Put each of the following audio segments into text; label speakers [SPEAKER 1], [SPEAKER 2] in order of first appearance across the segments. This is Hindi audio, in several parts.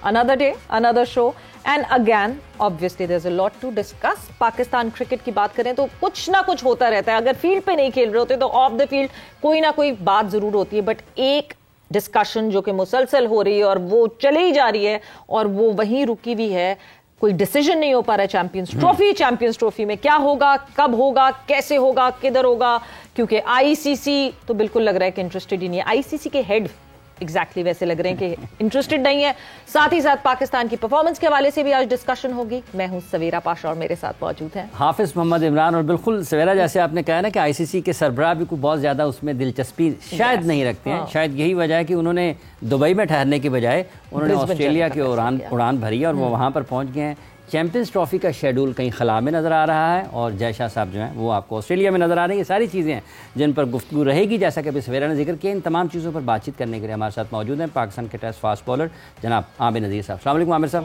[SPEAKER 1] another day, another show, and again obviously there's a lot to discuss. Pakistan cricket की बात करें तो कुछ ना कुछ होता रहता है. अगर फील्ड पे नहीं खेल रहे होते तो ऑफ द फील्ड कोई ना कोई बात जरूर होती है, बट एक डिस्कशन जो कि मुसलसल हो रही है और वो चली ही जा रही है और वो वहीं रुकी हुई है. कोई डिसीजन नहीं हो पा रहा है चैंपियंस ट्रॉफी में क्या होगा, कब होगा, कैसे होगा, किधर होगा, क्योंकि आईसीसी तो बिल्कुल लग रहा है कि इंटरेस्टेड ही नहीं है. आईसीसी के हेड एग्जैक्टली वैसे लग रहे हैं कि इंटरेस्टेड नहीं है. साथ ही साथ पाकिस्तान की परफॉर्मेंस के हवाले से भी आज डिस्कशन होगी. मैं हूं सवेरा पाशा और मेरे साथ मौजूद हैं
[SPEAKER 2] हाफिज मोहम्मद इमरान. और बिल्कुल सवेरा, जैसे आपने कहा ना कि आईसीसी के सरबराह भी बहुत ज़्यादा उसमें दिलचस्पी शायद नहीं रखते हैं. शायद यही वजह है कि उन्होंने दुबई में ठहरने के बजाय उन्होंने ऑस्ट्रेलिया की उड़ान भरी है और वो वहाँ पर पहुँच गए हैं. चैंपियंस ट्रॉफी का शेड्यूल कहीं खला में नज़र आ रहा है और जय शाह साहब जो हैं वो आपको ऑस्ट्रेलिया में नज़र आ रहे हैं. ये सारी चीज़ें हैं जिन पर गुफ्तगू रहेगी. जैसा कि अभी सवेरा ने जिक्र किया, इन तमाम चीज़ों पर बातचीत करने के लिए हमारे साथ मौजूद हैं पाकिस्तान के टेस्ट फास्ट बॉलर जनाब आमिर नज़ीर साहब. अस्सलाम वालेकुम आमिर साहब,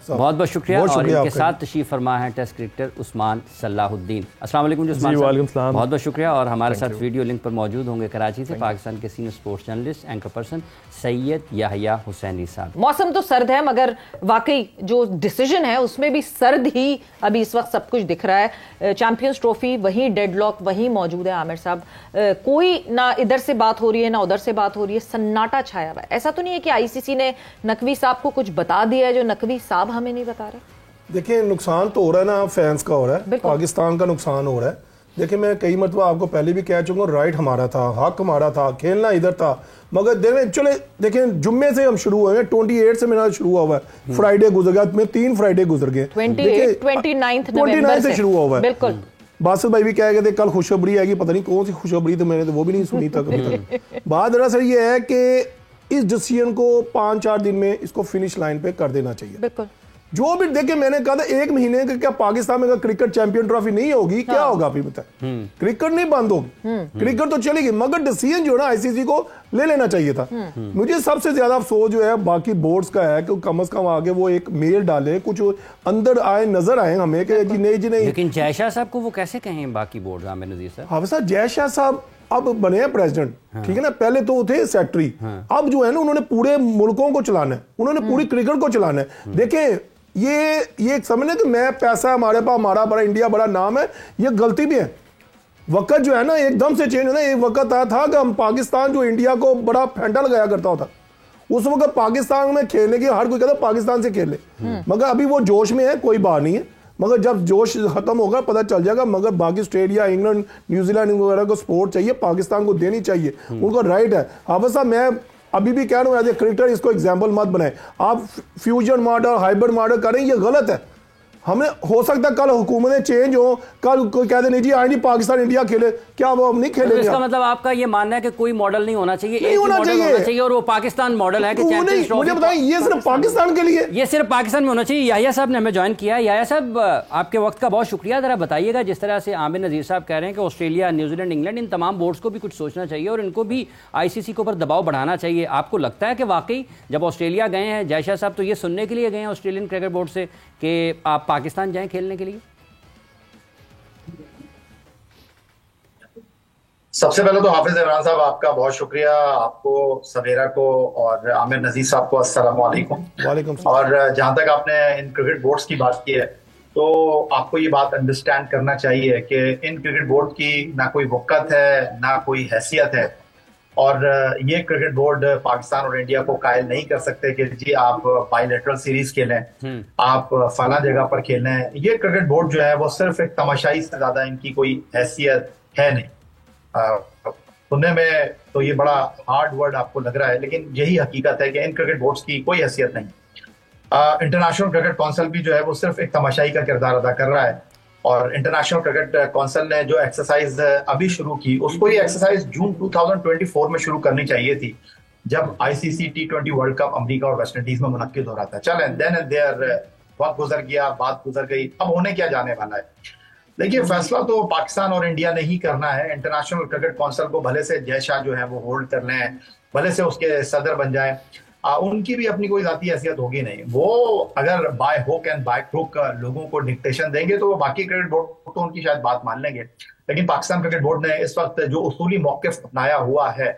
[SPEAKER 2] बहुत बहुत शुक्रिया. और इनके साथ तशरीफ़ फरमा है टेस्ट क्रिकेटर उस्मान सलाहुद्दीन. अस्सलाम वालेकुम उस्मान साहब, बहुत बहुत शुक्रिया. और हमारे साथ वीडियो लिंक पर मौजूद होंगे कराची से पाकिस्तान के senior sports journalist anchor person Syed Yahya Hussaini साहब.
[SPEAKER 1] मौसम तो सर्द है मगर वाकई जो डिसीजन है उसमें भी सर्द ही अभी इस वक्त सब कुछ दिख रहा है. चैंपियंस ट्रॉफी वहीं डेडलॉक वहीं मौजूद है. आमिर साहब, कोई ना इधर से बात हो रही है ना उधर से बात हो रही है, सन्नाटा छाया हुआ है. ऐसा तो नहीं है कि आईसीसी ने नकवी साहब को कुछ बता दिया है जो नकवी साहब हमें नहीं बता रहे?
[SPEAKER 3] देखिए, नुकसान तो हो रहा है ना, फैंस का हो रहा है, पाकिस्तान का नुकसान हो रहा है. देखिए, मैं कई मरतबा आपको पहले भी कह चुका हूँ, राइट हमारा था, हक हमारा था, खेलना इधर था. मगर चले देखें, जुम्मे से हम शुरू हुए हैं, 28 से मेरा शुरू हुआ है, फ्राइडे गुजर गया, में 3 फ्राइडे गुजर गए, 29 से शुरू हुआ है.
[SPEAKER 1] बिल्कुल.
[SPEAKER 3] बासित भाई भी कह गए थे कल खुशखबरी आएगी, पता नहीं कौन सी खुशखबरी, तो मैंने तो वो भी नहीं सुनी तक. बात दरअसल ये है कि इस डिसीजन को 5-4 दिन में इसको फिनिश लाइन पे कर देना चाहिए.
[SPEAKER 1] बिल्कुल.
[SPEAKER 3] जो भी देखे, मैंने कहा था 1 महीने का क्या पाकिस्तान में क्रिकेट चैंपियन ट्रॉफी नहीं होगी, क्या होगा अभी बताए. क्रिकेट नहीं बंद होगी, क्रिकेट तो चलेगी, मगर डिसीजन जो है ना आईसीसी को ले लेना चाहिए था. मुझे सबसे ज्यादा अफसोस जो है बाकी बोर्ड्स का है कि कम से कम आगे वो एक मेल डाले, कुछ अंदर आए, नजर आए हमें कि जी नहीं.
[SPEAKER 2] लेकिन जय शाह साहब को वो कैसे कहें बाकी बोर्ड? आमिर नज़ीर साहब,
[SPEAKER 3] हाफिज साहब, जय शाह साहब अब बने हैं प्रेसिडेंट, ठीक है ना. पहले तो थे सेक्रेटरी, अब जो है ना उन्होंने पूरे मुल्कों को चलाना है, उन्होंने पूरी क्रिकेट को चलाना है. देखें, ये एक समझ कि मैं पैसा हमारे पास, हमारा बड़ा इंडिया बड़ा नाम है, ये गलती भी है. वक्त जो है ना एकदम से चेंज होना. एक वक्त आया था कि हम पाकिस्तान जो इंडिया को बड़ा फेंटा लगाया करता होता, उस वक्त पाकिस्तान में खेलने की हर कोई कहता पाकिस्तान से खेले. मगर अभी वो जोश में है, कोई बात नहीं है, मगर जब जोश खत्म होगा पता चल जाएगा. मगर बाकी ऑस्ट्रेलिया, इंग्लैंड, न्यूजीलैंड वगैरह को सपोर्ट चाहिए, पाकिस्तान को देनी चाहिए, उनको राइट है. हाफिज साहब, मैं अभी भी कह रहा हूं, एज ए क्रिकेटर इसको एग्जाम्पल मत बनाए. आप फ्यूजन मॉडल, हाइब्रिड मॉडल करें, ये गलत है. हमें हो सकता है कल हुकूमतें चेंज हो, कल कोई कहते नहीं जी आज नहीं पाकिस्तान इंडिया खेले, क्या वो अब नहीं खेलेंगे?
[SPEAKER 2] इसका मतलब आपका ये मानना है कि कोई मॉडल नहीं होना चाहिए,
[SPEAKER 3] नहीं होना चाहिए
[SPEAKER 2] और वो पाकिस्तान मॉडल है कि
[SPEAKER 3] चैंपियंस ट्रॉफी. मुझे बताएं, ये सिर्फ पाकिस्तान के लिए,
[SPEAKER 2] ये सिर्फ पाकिस्तान में होना चाहिए. याहिया साहब ने हमें ज्वाइन किया. याहिया साहब, आपके वक्त का बहुत शुक्रिया. जरा बताइएगा, जिस तरह से आमिर नज़ीर साहब कह रहे हैं कि ऑस्ट्रेलिया, न्यूजीलैंड, इंग्लैंड, इन तमाम बोर्ड्स को भी कुछ सोचना चाहिए और इनको भी आईसीसी के ऊपर दबाव बढ़ाना चाहिए. आपको लगता है कि वाकई जब ऑस्ट्रेलिया गए हैं, जय शाह साहब तो ये सुनने के लिए गए हैं ऑस्ट्रेलियन क्रिकेट बोर्ड से कि आप पाकिस्तान जाएं खेलने के लिए?
[SPEAKER 4] सबसे पहले तो हाफिज इमरान साहब आपका बहुत शुक्रिया, आपको, सवेरा को और आमिर नज़ीर साहब को अस्सलाम वालेकुम. और जहां तक आपने इन क्रिकेट बोर्ड्स की बात की है, तो आपको ये बात अंडरस्टैंड करना चाहिए कि इन क्रिकेट बोर्ड की ना कोई वक़्त है ना कोई हैसियत है. और ये क्रिकेट बोर्ड पाकिस्तान और इंडिया को कायल नहीं कर सकते कि जी आप बायलैटरल सीरीज खेलें, आप फला जगह पर खेलें. ये क्रिकेट बोर्ड जो है वो सिर्फ एक तमाशाई से ज्यादा इनकी कोई हैसियत है नहीं. सुनने में तो ये बड़ा हार्ड वर्ड आपको लग रहा है, लेकिन यही हकीकत है कि इन क्रिकेट बोर्ड्स की कोई हैसियत नहीं. इंटरनेशनल क्रिकेट काउंसिल भी जो है वो सिर्फ एक तमाशाई का किरदार अदा कर रहा है. और इंटरनेशनल क्रिकेट काउंसिल ने जो एक्सरसाइज अभी शुरू की, उसको ये एक्सरसाइज जून 2024 में शुरू करनी चाहिए थी, जब ICC T20 world cup America और वेस्ट इंडीज में मुनक्किद हो रहा था. चलें, देन एंड देयर वक्त गुजर गया, बात गुजर गई, अब होने क्या जाने वाला है. देखिए, फैसला तो पाकिस्तान और इंडिया ने ही करना है. इंटरनेशनल क्रिकेट काउंसिल को भले से जय शाह जो है वो होल्ड कर लें, भले से उसके सदर बन जाए, उनकी भी अपनी कोई जाती हैसियत होगी नहीं. वो अगर by hook and by crook लोगों को डिक्टेशन देंगे तो वो बाकी क्रिकेट बोर्ड तो उनकी शायद बात मान लेंगे. लेकिन पाकिस्तान क्रिकेट बोर्ड ने इस वक्त जो उसूली मौकिफ अपनाया हुआ है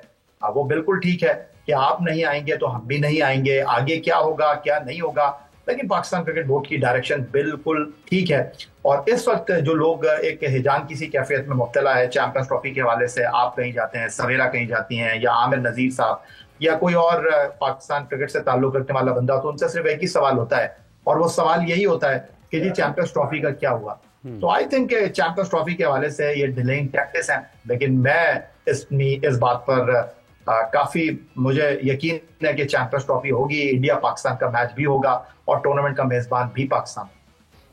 [SPEAKER 4] वो बिल्कुल ठीक है. कि आप नहीं आएंगे तो हम भी नहीं आएंगे, आगे क्या होगा क्या नहीं होगा। लेकिन पाकिस्तान क्रिकेट बोर्ड की डायरेक्शन बिल्कुल ठीक है। और इस वक्त जो लोग एक हिजान किसी कैफियत में मुब्तला है चैंपियंस ट्रॉफी के हवाले से, आप कहीं जाते हैं, सवेरा कहीं जाती हैं, या आमिर नजीर साहब या कोई और पाकिस्तान क्रिकेट से ताल्लुक रखने वाला बंदा, तो उनसे सिर्फ एक ही सवाल होता है, और वो सवाल यही होता है कि जी चैंपियंस ट्रॉफी का क्या हुआ। तो आई थिंक चैंपियंस ट्रॉफी के हवाले से ये डिलेइंग टैक्टिक्स हैं, लेकिन मैं इस बात पर काफी मुझे यकीन है कि चैंपियंस ट्रॉफी होगी, इंडिया पाकिस्तान का मैच भी होगा और टूर्नामेंट का मेजबान भी पाकिस्तान।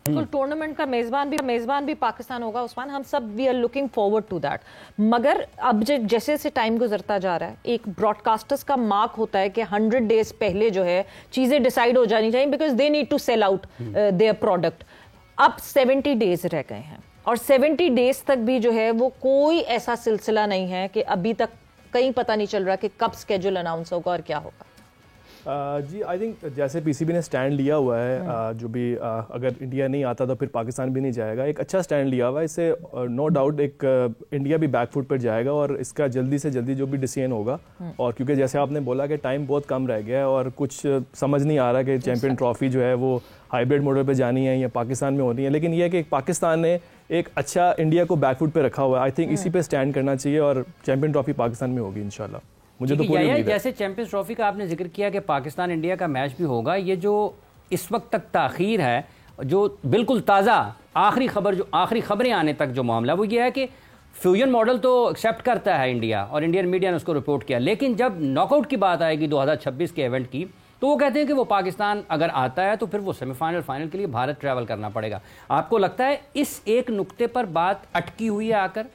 [SPEAKER 1] बिल्कुल, टूर्नामेंट का मेजबान भी पाकिस्तान होगा उस्मान, हम सब we are looking forward to that. मगर अब जैसे जैसे टाइम गुजरता जा रहा है, एक ब्रॉडकास्टर्स का मार्क होता है कि 100 डेज पहले जो है चीजें डिसाइड हो जानी चाहिए, because they need to sell out their product. अब 70 डेज रह गए हैं और 70 डेज तक भी जो है वो कोई ऐसा सिलसिला नहीं है कि अभी तक कहीं पता नहीं चल रहा कि कब स्केड्यूल अनाउंस होगा और क्या होगा।
[SPEAKER 5] जी आई थिंक जैसे पीसीबी ने स्टैंड लिया हुआ है, जो भी अगर इंडिया नहीं आता तो फिर पाकिस्तान भी नहीं जाएगा, एक अच्छा स्टैंड लिया हुआ है। इससे नो डाउट एक इंडिया भी बैकफुट पर जाएगा और इसका जल्दी से जल्दी जो भी डिसीजन होगा, और क्योंकि जैसे आपने बोला कि टाइम बहुत कम रह गया है और कुछ समझ नहीं आ रहा कि चैंपियन ट्रॉफी जो है वो हाइब्रिड मॉडल पर जानी है या पाकिस्तान में होनी है, लेकिन यह कि पाकिस्तान ने एक अच्छा इंडिया को बैकफुट पर रखा हुआ है। आई थिंक इसी पे स्टैंड करना चाहिए और चैंपियन ट्रॉफी पाकिस्तान में होगी इंशाल्लाह। मुझे तो पूरी उम्मीद है।
[SPEAKER 2] जैसे चैंपियंस ट्रॉफी का आपने जिक्र किया कि पाकिस्तान इंडिया का मैच भी होगा, ये जो इस वक्त तक ताखीर है, जो बिल्कुल ताज़ा आखिरी खबरें आने तक जो मामला वो ये है कि फ्यूजन मॉडल तो एक्सेप्ट करता है इंडिया और इंडियन मीडिया ने उसको रिपोर्ट किया, लेकिन जब नॉकआउट की बात आएगी 2026 के इवेंट की, तो वो कहते हैं कि वो पाकिस्तान अगर आता है तो फिर वो सेमीफाइनल फाइनल के लिए भारत ट्रैवल करना पड़ेगा। आपको लगता है इस एक नुक्ते पर बात अटकी हुई है आकर?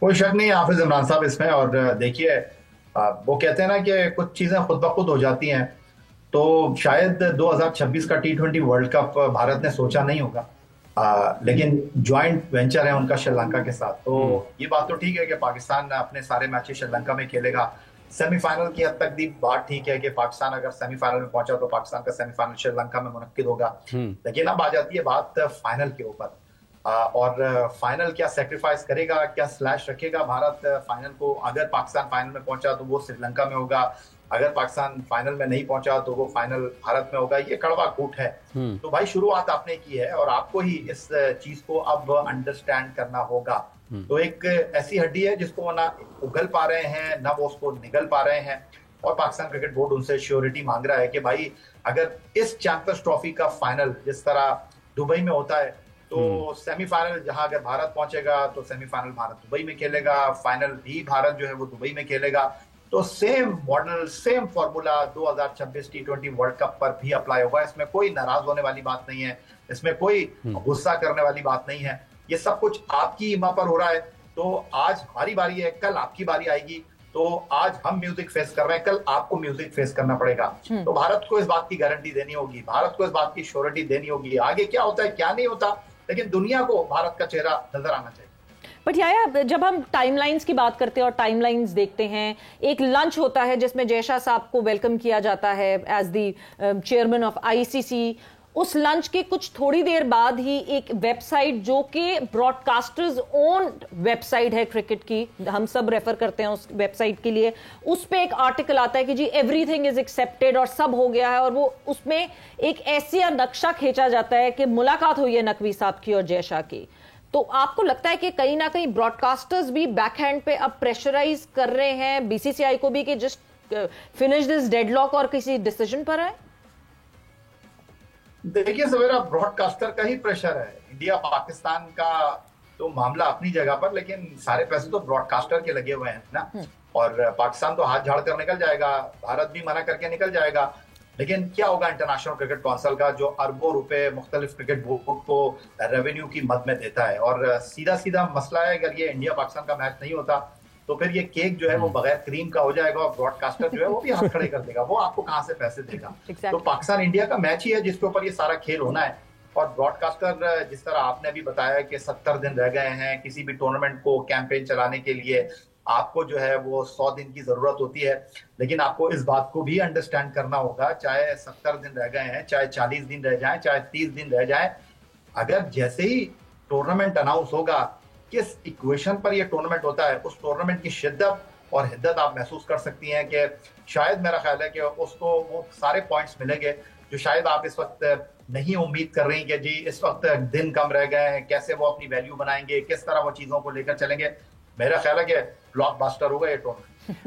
[SPEAKER 4] कोई शक नहीं हाफिज इमरान साहब इसमें। और देखिए वो कहते हैं ना कि कुछ चीजें खुद ब खुद हो जाती हैं, तो शायद 2026 का T20 वर्ल्ड कप भारत ने सोचा नहीं होगा, लेकिन ज्वाइंट वेंचर है उनका श्रीलंका के साथ। तो ये बात तो ठीक है कि पाकिस्तान अपने सारे मैचेस श्रीलंका में खेलेगा। सेमीफाइनल की हद तक भी बात ठीक है कि पाकिस्तान अगर सेमीफाइनल में पहुंचा तो पाकिस्तान का सेमीफाइनल श्रीलंका में मुनक्किद होगा। लेकिन अब आ जाती है बात फाइनल के ऊपर, और फाइनल क्या सेक्रीफाइस करेगा, क्या स्लैश रखेगा भारत फाइनल को। अगर पाकिस्तान फाइनल में पहुंचा तो वो श्रीलंका में होगा, अगर पाकिस्तान फाइनल में नहीं पहुंचा तो वो फाइनल भारत में होगा। ये कड़वा कूट है। तो भाई शुरुआत आपने की है और आपको ही इस चीज को अब अंडरस्टैंड करना होगा। तो एक ऐसी हड्डी है जिसको वो ना उगल पा रहे हैं ना वो उसको निगल पा रहे हैं, और पाकिस्तान क्रिकेट बोर्ड उनसे श्योरिटी मांग रहा है कि भाई अगर इस चैंपियंस ट्रॉफी का फाइनल जिस तरह दुबई में होता है, तो सेमीफाइनल जहां अगर भारत पहुंचेगा तो सेमीफाइनल भारत दुबई में खेलेगा, फाइनल भी भारत जो है वो दुबई में खेलेगा। तो same model same formula 2026 T20 world cup पर भी अप्लाई होगा। इसमें कोई नाराज होने वाली बात नहीं है, इसमें कोई गुस्सा करने वाली बात नहीं है। ये सब कुछ आपकी ईमा पर हो रहा है। तो आज हमारी बारी है, कल आपकी बारी आएगी। तो आज हम म्यूजिक फेस कर रहे हैं, कल आपको म्यूजिक फेस करना पड़ेगा। तो भारत को इस बात की गारंटी देनी होगी, भारत को इस बात की श्योरिटी देनी होगी। आगे क्या होता है क्या नहीं होता, लेकिन दुनिया को भारत का चेहरा नजर आना चाहिए।
[SPEAKER 1] बट यार जब हम टाइमलाइंस की बात करते हैं और टाइमलाइंस देखते हैं, एक लंच होता है जिसमें जयशाह साहब को वेलकम किया जाता है as the chairman of ICC. उस लंच के कुछ थोड़ी देर बाद ही एक वेबसाइट जो कि ब्रॉडकास्टर्स ओन वेबसाइट है क्रिकेट की, हम सब रेफर करते हैं उस वेबसाइट के लिए, उस पे एक आर्टिकल आता है कि जी एवरीथिंग इज एक्सेप्टेड और सब हो गया है। और वो उसमें एक ऐसा नक्शा खींचा जाता है कि मुलाकात हुई है नकवी साहब की और जयशाह की। तो आपको लगता है कि कहीं ना कहीं ब्रॉडकास्टर्स भी बैकहैंड पे अब प्रेशराइज कर रहे हैं बीसीसीआई को भी कि जस्ट फिनिश दिस डेडलॉक और किसी डिसीजन पर है?
[SPEAKER 4] देखिए सवेरा, ब्रॉडकास्टर का ही प्रेशर है। इंडिया पाकिस्तान का तो मामला अपनी जगह पर, लेकिन सारे पैसे तो ब्रॉडकास्टर के लगे हुए हैं ना। और पाकिस्तान तो हाथ झाड़ कर निकल जाएगा, भारत भी मना करके निकल जाएगा। लेकिन क्या होगा इंटरनेशनल क्रिकेट काउंसिल का, जो अरबों रुपए मुख्तलिफ क्रिकेट बोर्ड को रेवेन्यू की मद में देता है। और सीधा सीधा मसला है, अगर ये इंडिया पाकिस्तान का मैच नहीं होता तो फिर ये केक जो है वो बगैर क्रीम का हो जाएगा और ब्रॉडकास्टर जो है वो भी हाथ खड़े कर देगा। वो आपको कहां से पैसे देगा? तो पाकिस्तान इंडिया का मैच ही है जिसके ऊपर ये सारा खेल होना है। और ब्रॉडकास्टर, जिस तरह आपने भी बताया कि 70 दिन रह गए हैं किसी भी टूर्नामेंट को कैंपेन चलाने के लिए, आपको जो है वो 100 दिन की जरूरत होती है। लेकिन आपको इस बात को भी अंडरस्टैंड करना होगा, चाहे 70 दिन रह गए हैं, चाहे 40 दिन रह जाएं, चाहे 30 दिन रह जाएं, अगर जैसे ही टूर्नामेंट अनाउंस होगा, किस इक्वेशन पर यह टूर्नामेंट होता है, उस टूर्नामेंट की शिद्दत और हिद्दत आप महसूस कर सकती हैं कि शायद मेरा ख्याल है कि उसको वो सारे पॉइंट्स मिलेंगे जो शायद आप इस वक्त नहीं उम्मीद कर रही कि जी इस वक्त दिन कम रह गए हैं, कैसे वो अपनी वैल्यू बनाएंगे, किस तरह वो चीज़ों को लेकर चलेंगे। मेरा ख्याल है कि ब्लॉकबस्टर होगा ये टूर्नामेंट।